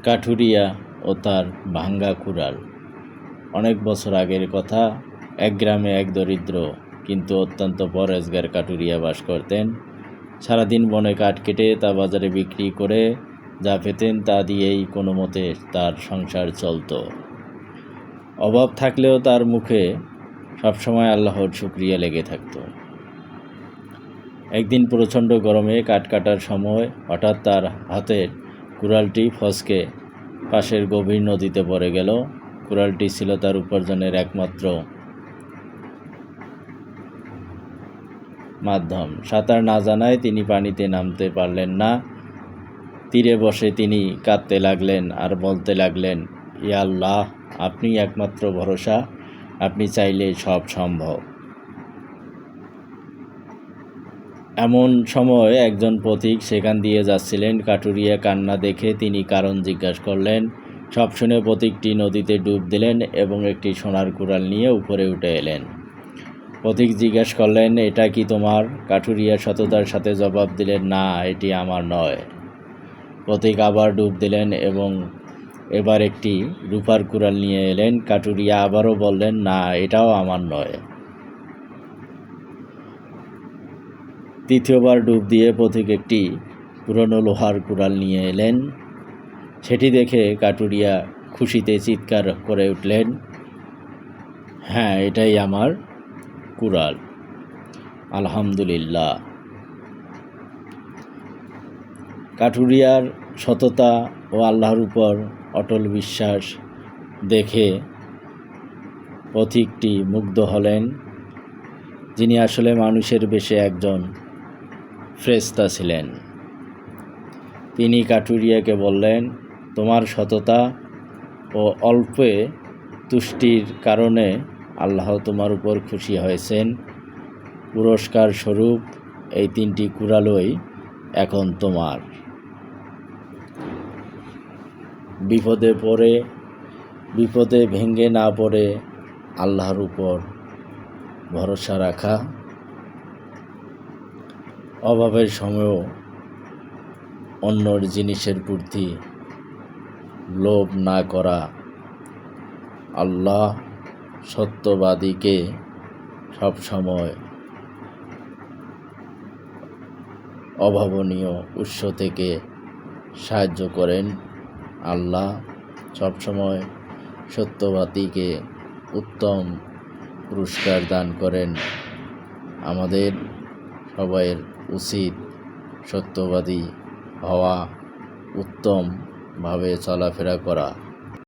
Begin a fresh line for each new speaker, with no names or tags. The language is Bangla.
কাঠুরিয়া ও তার ভাঙ্গা কুড়াল। অনেক বছর আগের কথা। এক গ্রামে এক দরিদ্র কিন্তু অত্যন্ত পরহেজগার কাঠুরিয়া বাস করতেন। সারাদিন বনে কাঠ কেটে তা বাজারে বিক্রি করে যা পেতেন তা দিয়েই কোনো মতে তার সংসার চলত। অভাব থাকলেও তার মুখে সবসময় আল্লাহর শুকরিয়া লেগে থাকত। একদিন প্রচণ্ড গরমে কাঠ কাটার সময় হঠাৎ তার হাতের কুড়ালটি ফসকে পাশের গভীর নদীতে পড়ে গেল। কুড়ালটি ছিল তার উপার্জনের একমাত্র মাধ্যম। সাঁতার না জানায় তিনি পানিতে নামতে পারলেন না। তীরে বসে তিনি কাঁদতে লাগলেন আর বলতে লাগলেন, ইয়া আল্লাহ, আপনি একমাত্র ভরসা, আপনি চাইলে সব সম্ভব। এমন সময় একজন পথিক সেখান দিয়ে যাচ্ছিলেন। কাঠুরিয়া কান্না দেখে তিনি কারণ জিজ্ঞাসা করলেন। সব শুনে পথিকটি নদীতে ডুব দিলেন এবং একটি সোনার কুড়াল নিয়ে উপরে উঠে এলেন। পথিক জিজ্ঞাসা করলেন, এটা কি তোমার? কাঠুরিয়া সততার সাথে জবাব দিলেন, না, এটি আমার নয়। পথিক আবার ডুব দিলেন এবং এবার একটি রূপার কুড়াল নিয়ে এলেন। কাঠুরিয়া আবারও বললেন, না, এটাও আমার নয়। তৃতীয়বার ডুব দিয়ে পথিক একটি পুরনো লোহার কুড়াল নিয়ে এলেন। সেটি দেখে কাঠুরিয়া খুশিতে চিৎকার করে উঠলেন, হ্যাঁ, এটাই আমার কুড়াল, আলহামদুলিল্লাহ। কাঠুরিয়ার সততা ও আল্লাহর উপর অটল বিশ্বাস দেখে পথিকটি মুগ্ধ হলেন, যিনি আসলে মানুষের বেশে একজন ফেরেশতা ছিলেন। তিনি কাঠুরিয়াকে বললেন, তোমার সততা ও অল্পে তুষ্টির কারণে আল্লাহ তোমার উপর খুশি হয়েছেন। পুরস্কার স্বরূপ এই 3টি কুড়ালই এখন তোমার। বিপদে ভেঙে না পড়ে আল্লাহর উপর ভরসা রাখা, অভাবের সময়ও অন্যর জিনিসের প্রতি লোভ না করা, আল্লাহ সত্যবাদীকে সবসময় অভাবনীয় উৎস থেকে সাহায্য করেন। আল্লাহ সবসময় সত্যবাদীকে উত্তম পুরস্কার দান করেন। আমাদের সবাইয়ের উচিত সত্যবাদী হওয়া, উত্তমভাবে চলাফেরা করা।